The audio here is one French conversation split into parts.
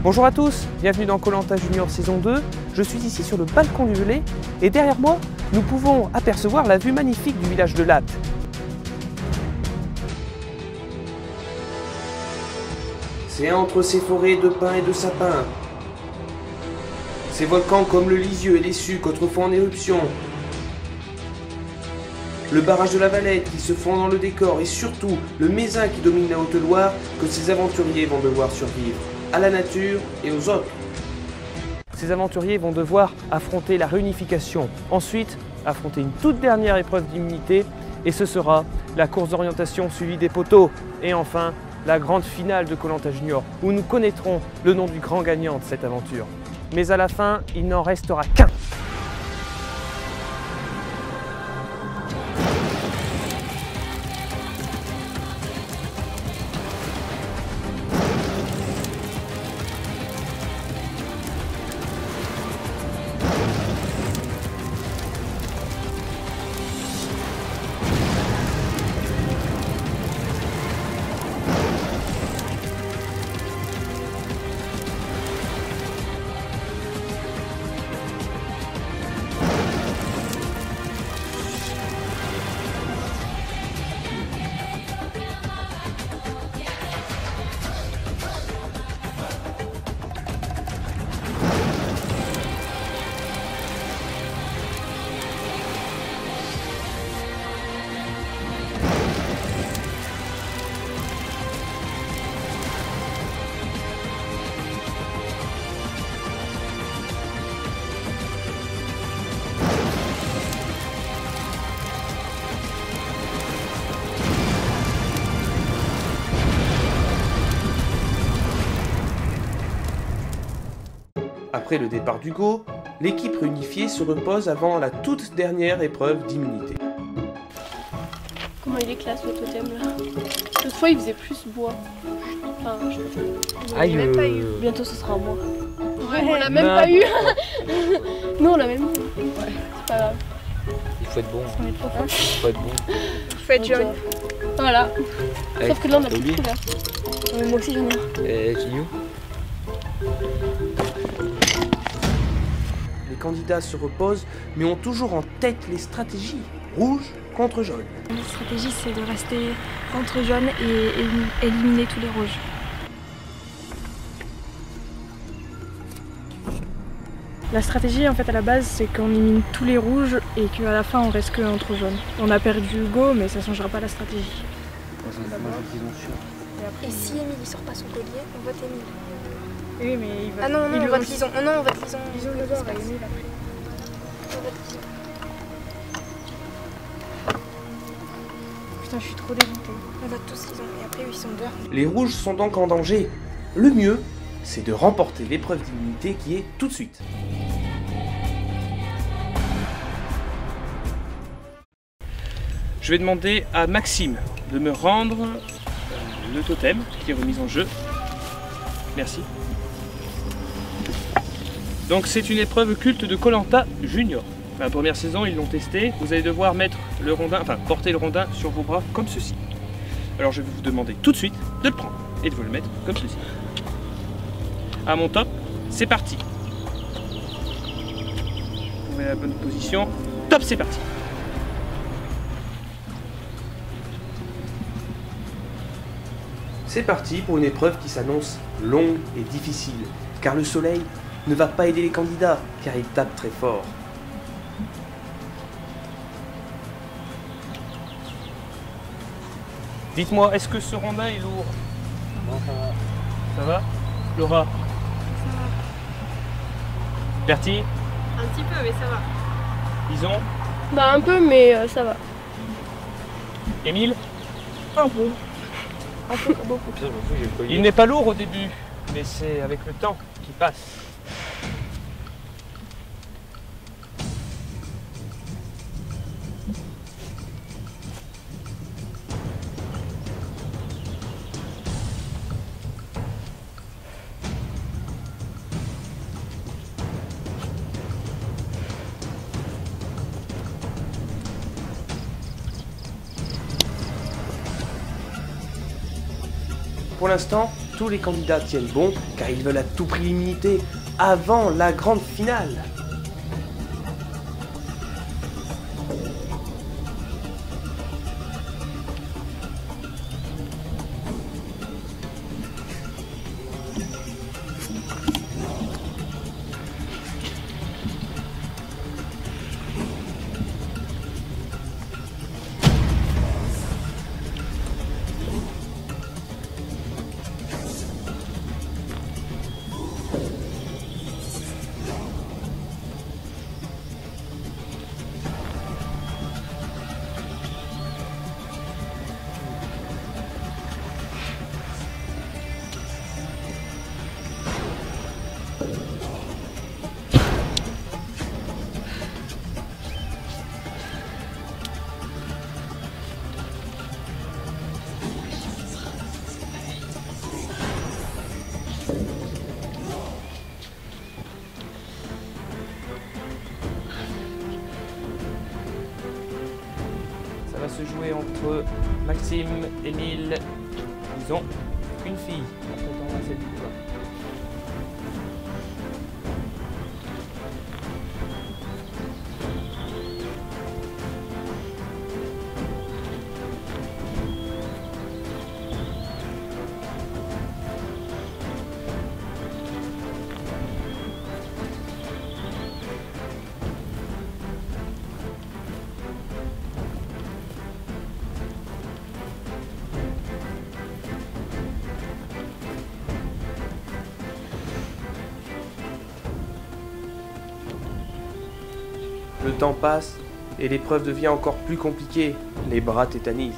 Bonjour à tous, bienvenue dans Koh Lanta Junior saison 2. Je suis ici sur le balcon du Velay et derrière moi, nous pouvons apercevoir la vue magnifique du village de Latte. C'est entre ces forêts de pins et de sapins, ces volcans comme le Lisieux et les Sucs autrefois en éruption, le barrage de la Valette qui se fond dans le décor et surtout le Mézin qui domine la Haute-Loire que ces aventuriers vont devoir survivre à la nature et aux autres. Ces aventuriers vont devoir affronter la réunification, ensuite affronter une toute dernière épreuve d'immunité et ce sera la course d'orientation suivie des poteaux et enfin la grande finale de Koh Lanta Junior où nous connaîtrons le nom du grand gagnant de cette aventure. Mais à la fin, il n'en restera qu'un. Après le départ d'Hugo, l'équipe réunifiée se repose avant la toute dernière épreuve d'immunité. Comment il est classe le totem là? L'autre fois il faisait plus bois. Enfin, je sais pas. Aïe, Même pas eu. Bientôt ce sera moi. Ouais, on l'a même pas eu. Nous on l'a même eu. Ouais, c'est pas grave. Il faut être bon. On est trop fort. Il faut être bon. Il faut être jaune. Voilà. Sauf que là on a plus de couleur. Mais moi aussi j'en ai. Gignou. Les candidats se reposent, mais ont toujours en tête les stratégies rouge contre jaune. La stratégie, c'est de rester entre jaunes et éliminer tous les rouges. La stratégie, en fait, à la base, c'est qu'on élimine tous les rouges et qu'à la fin, on reste que entre jaunes. On a perdu Hugo, mais ça ne changera pas la stratégie. Et si Émile ne sort pas son collier, on vote Émile. Oui, mais il va... Ah non, on vote Lison. Oh non, on vote Lison. Lison d'abord, et Émile après. On vote Lison. Putain, je suis trop dégoûtée. On vote tous Lison et après ils sont deux. Les rouges sont donc en danger. Le mieux, c'est de remporter l'épreuve d'immunité qui est tout de suite. Je vais demander à Maxime de me rendre le totem qui est remis en jeu. Merci. Donc c'est une épreuve culte de Koh Lanta Junior. La première saison, ils l'ont testé. Vous allez devoir mettre le rondin, enfin porter le rondin sur vos bras comme ceci. Alors je vais vous demander tout de suite de le prendre et de vous le mettre comme ceci. À mon top, c'est parti. Trouvez la bonne position. Top, c'est parti. C'est parti pour une épreuve qui s'annonce longue et difficile, car le soleil ne va pas aider les candidats, car il tape très fort. Dites-moi, est-ce que ce rondin est lourd? Non, ça va. Ça va? Laura? Ça va. Bertie? Un petit peu, mais ça va. Lison? Bah un peu, mais ça va. Émile? Un peu. Un peu, beaucoup. Putain, je m'en fous, j'ai le collier. Il n'est pas lourd au début, mais c'est avec le temps qu'il passe. Pour l'instant, tous les candidats tiennent bon car ils veulent à tout prix l'immunité avant la grande finale. Ça va se jouer entre Maxime, Émile, ils ont une fille. On s'attend à celle du coup. Le temps passe et l'épreuve devient encore plus compliquée. Les bras tétanisent.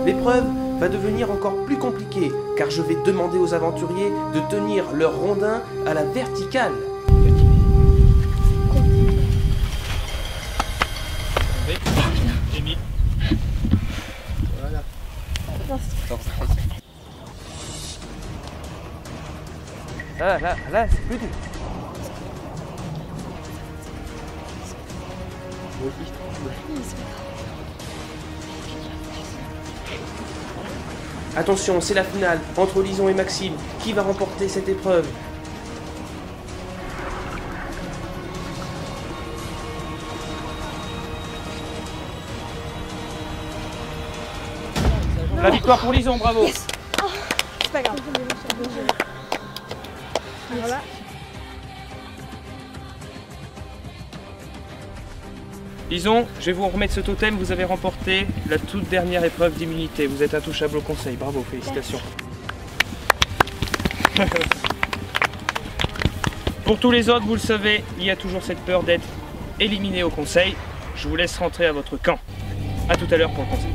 L'épreuve va devenir encore plus compliquée car je vais demander aux aventuriers de tenir leur rondin à la verticale. Émile. Voilà. Là, c'est plus doux. Attention, c'est la finale entre Lison et Maxime. Qui va remporter cette épreuve? La victoire pour Lison, bravo. Yes. Oh, c'est pas grave. Voilà. Lison, je vais vous remettre ce totem, vous avez remporté la toute dernière épreuve d'immunité. Vous êtes intouchable au conseil, bravo, félicitations. Pour tous les autres, vous le savez, il y a toujours cette peur d'être éliminé au conseil. Je vous laisse rentrer à votre camp. A tout à l'heure pour le conseil.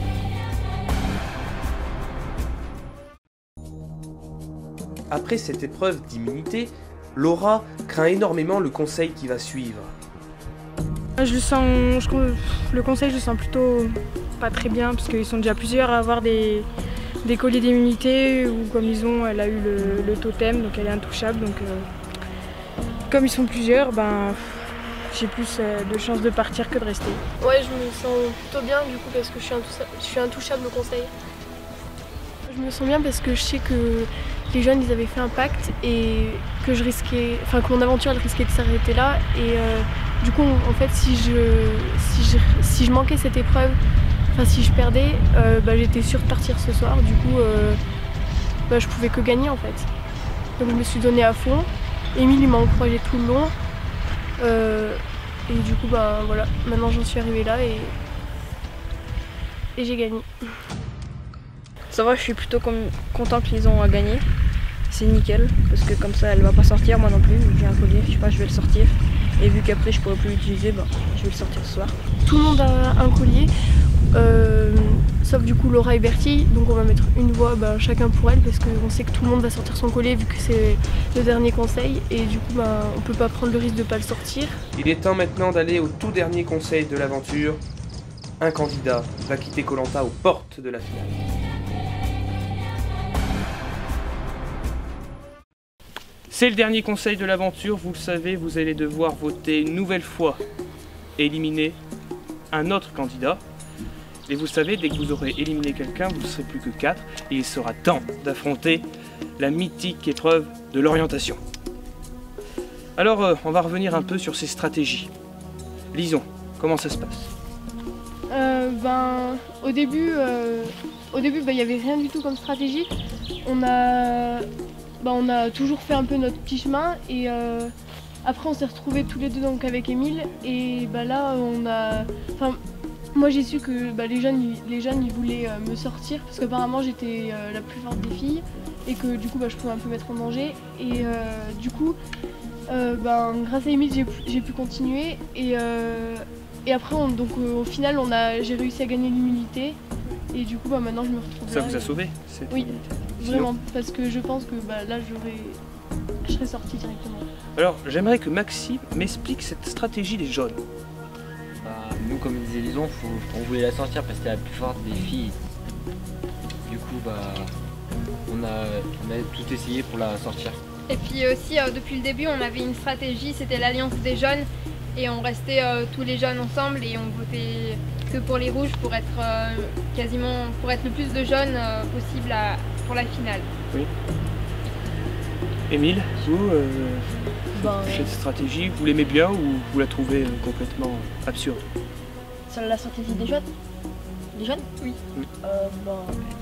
Après cette épreuve d'immunité, Laura craint énormément le conseil qui va suivre. Le conseil, je le sens plutôt pas très bien parce qu'ils sont déjà plusieurs à avoir des colliers d'immunité ou comme elle a eu le totem, donc elle est intouchable. Donc comme ils sont plusieurs, j'ai plus de chances de partir que de rester. Ouais, je me sens plutôt bien du coup parce que je suis intouchable au conseil. Je me sens bien parce que je sais que les jeunes ils avaient fait un pacte et que que mon aventure elle risquait de s'arrêter là et du coup en fait si je manquais cette épreuve, si je perdais, j'étais sûre de partir ce soir, du coup je pouvais que gagner en fait. Donc je me suis donnée à fond, Émile il m'a encouragé tout le long et du coup voilà, maintenant j'en suis arrivée là et j'ai gagné. Ça va, je suis plutôt content qu'ils ont gagné. C'est nickel, parce que comme ça elle va pas sortir, moi non plus, j'ai un collier, je sais pas, je vais le sortir. Et vu qu'après je pourrai plus l'utiliser, je vais le sortir ce soir. Tout le monde a un collier, sauf du coup Laura et Bertie, donc on va mettre une voix chacun pour elle, parce qu'on sait que tout le monde va sortir son collier vu que c'est le dernier conseil, et du coup on peut pas prendre le risque de pas le sortir. Il est temps maintenant d'aller au tout dernier conseil de l'aventure. Un candidat va quitter Koh-Lanta aux portes de la finale. C'est le dernier conseil de l'aventure, vous le savez, vous allez devoir voter une nouvelle fois et éliminer un autre candidat. Et vous savez, dès que vous aurez éliminé quelqu'un, vous ne serez plus que 4 et il sera temps d'affronter la mythique épreuve de l'orientation. Alors, on va revenir un peu sur ces stratégies. Lison, comment ça se passe? Au début, il n'y avait rien du tout comme stratégie. On a toujours fait un peu notre petit chemin et après on s'est retrouvés tous les deux donc avec Émile et là moi j'ai su que les jeunes ils voulaient me sortir parce qu'apparemment j'étais la plus forte des filles et que du coup je pouvais un peu mettre en danger et du coup grâce à Émile j'ai pu continuer et après au final j'ai réussi à gagner l'immunité et du coup maintenant je me retrouve Ça là. vous a sauvé? Oui. Vraiment, parce que je pense que là je serais sortie directement. Alors j'aimerais que Maxime m'explique cette stratégie des jaunes. Nous, comme disait Lison, on voulait la sortir parce que c'était la plus forte des filles. Du coup on a tout essayé pour la sortir. Et puis aussi depuis le début on avait une stratégie, c'était l'alliance des jeunes et on restait tous les jeunes ensemble et on votait que pour les rouges pour être le plus de jeunes possible pour la finale. Oui. Émile, vous, cette stratégie, vous l'aimez bien ou vous la trouvez complètement absurde? C'est la stratégie des jeunes? Les jeunes? Oui.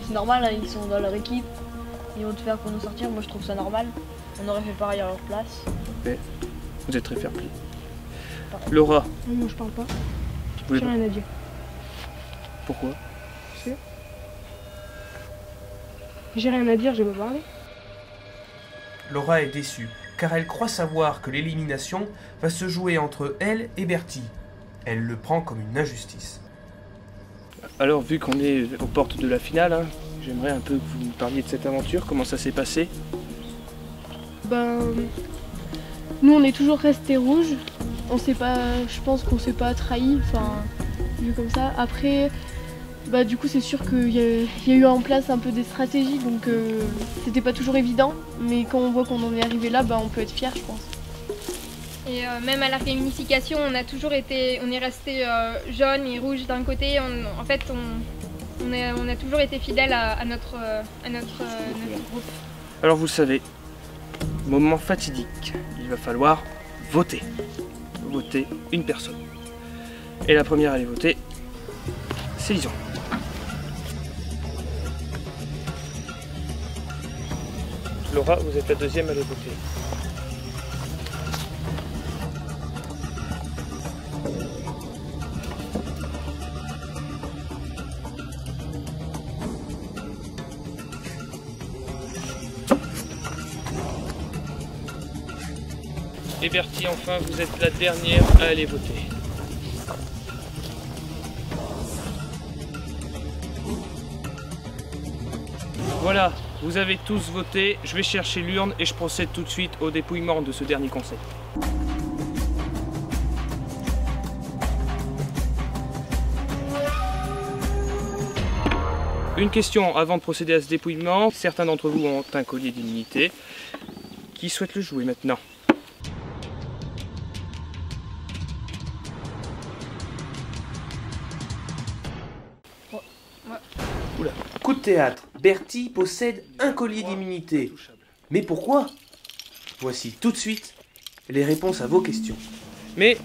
C'est normal, hein, ils sont dans leur équipe, ils vont te faire pour nous sortir, moi je trouve ça normal. On aurait fait pareil à leur place. Okay. Vous êtes très fair-play. Laura? Moi je parle pas, J'ai rien à dire. Pourquoi? J'ai rien à dire, je vais pas parler. Laura est déçue, car elle croit savoir que l'élimination va se jouer entre elle et Bertie. Elle le prend comme une injustice. Alors, vu qu'on est aux portes de la finale, j'aimerais un peu que vous me parliez de cette aventure, comment ça s'est passé? Nous on est toujours restés rouges, je pense qu'on s'est pas trahis, vu comme ça. Après, du coup c'est sûr qu'il y a eu en place un peu des stratégies, donc c'était pas toujours évident, mais quand on voit qu'on en est arrivé là, on peut être fier, je pense. Et même à la réunification, on est resté jaune et rouge d'un côté. On a toujours été fidèles à notre groupe. Alors vous le savez, moment fatidique, il va falloir voter. Voter une personne. Et la première à aller voter, c'est Lison. Laura, vous êtes la deuxième à aller voter. Et Bertie, enfin, vous êtes la dernière à aller voter. Voilà, Vous avez tous voté, je vais chercher l'urne et je procède tout de suite au dépouillement de ce dernier conseil. Une question avant de procéder à ce dépouillement. Certains d'entre vous ont un collier d'immunité. Qui souhaite le jouer maintenant? Oula. Coup de théâtre. Bertie possède un collier d'immunité. Mais pourquoi? Voici tout de suite les réponses à vos questions. Mais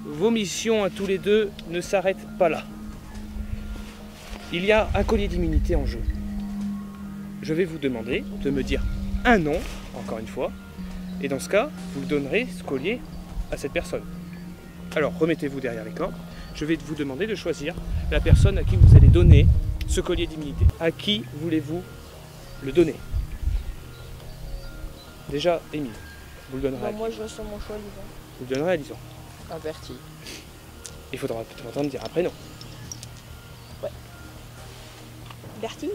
vos missions à tous les deux ne s'arrêtent pas là. Il y a un collier d'immunité en jeu. Je vais vous demander de me dire un nom, encore une fois, et dans ce cas, vous donnerez ce collier à cette personne. Alors, remettez-vous derrière les cordes. Je vais vous demander de choisir la personne à qui vous allez donner ce collier d'immunité. À qui voulez-vous le donner? Déjà, Émile, vous le donnerez à qui? Moi, je reste sur mon choix, Lisan. Vous le donnerez à Lisan. À Bertie. Il faudra peut-être entendre dire un prénom. Bertie?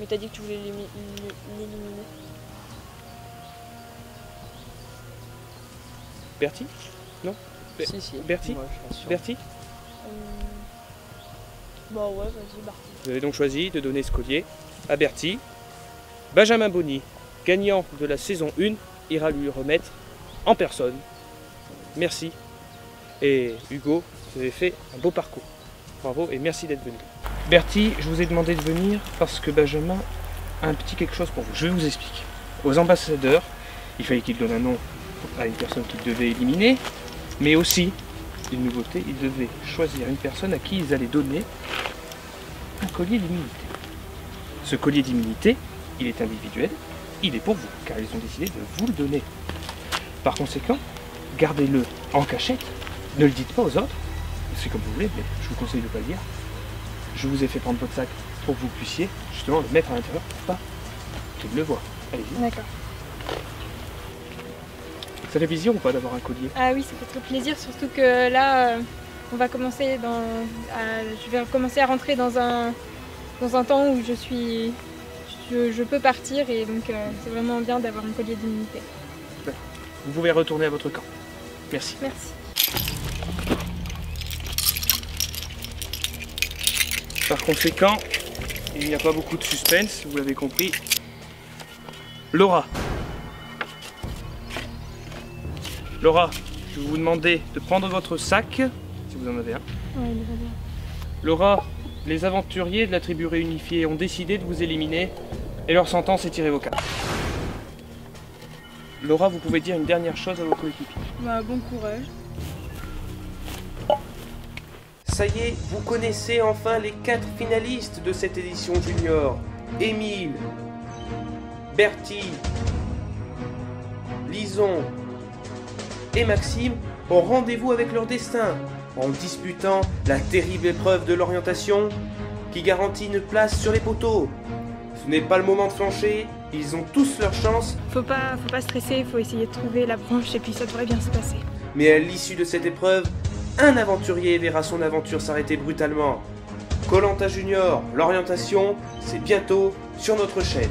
Mais t'as dit que tu voulais l'éliminer. Bertie? Non? Si. Bertie? Moi, je suis sûr. Bertie? Bah ouais, vas-y, Bertie. Vous avez donc choisi de donner ce collier à Bertie. Benjamin Bonny, gagnant de la saison 1, ira lui remettre en personne. Merci. Et Hugo, vous avez fait un beau parcours. Bravo et merci d'être venu. Bertie, je vous ai demandé de venir parce que Benjamin a un petit quelque chose pour vous. Je vais vous expliquer. Aux ambassadeurs, il fallait qu'ils donnent un nom à une personne qu'ils devaient éliminer, mais aussi, une nouveauté, ils devaient choisir une personne à qui ils allaient donner un collier d'immunité. Ce collier d'immunité, il est individuel, il est pour vous, car ils ont décidé de vous le donner. Par conséquent, gardez-le en cachette, ne le dites pas aux autres, c'est comme vous voulez, mais je vous conseille de ne pas le dire. Je vous ai fait prendre votre sac pour que vous puissiez justement le mettre à l'intérieur pour pas qu'il le voie. Allez-y. D'accord. Ça fait plaisir ou pas d'avoir un collier? Ah oui, ça fait trop plaisir, surtout que là, on va commencer je vais commencer à rentrer dans un temps où je peux partir et donc c'est vraiment bien d'avoir un collier d'immunité. Vous pouvez retourner à votre camp. Merci. Merci. Par conséquent, il n'y a pas beaucoup de suspense, vous l'avez compris. Laura. Laura, je vais vous demander de prendre votre sac, si vous en avez un. Ouais, il va bien. Laura, les aventuriers de la tribu réunifiée ont décidé de vous éliminer et leur sentence est irrévocable. Laura, vous pouvez dire une dernière chose à vos coéquipiers. Bah, bon courage. Ça y est, vous connaissez enfin les 4 finalistes de cette édition junior. Émile, Bertie, Lison et Maxime ont rendez-vous avec leur destin en disputant la terrible épreuve de l'orientation qui garantit une place sur les poteaux. Ce n'est pas le moment de flancher, ils ont tous leur chance. Faut pas stresser, faut essayer de trouver la branche et puis ça devrait bien se passer. Mais à l'issue de cette épreuve, un aventurier verra son aventure s'arrêter brutalement. Koh-Lanta Junior, l'orientation, c'est bientôt sur notre chaîne.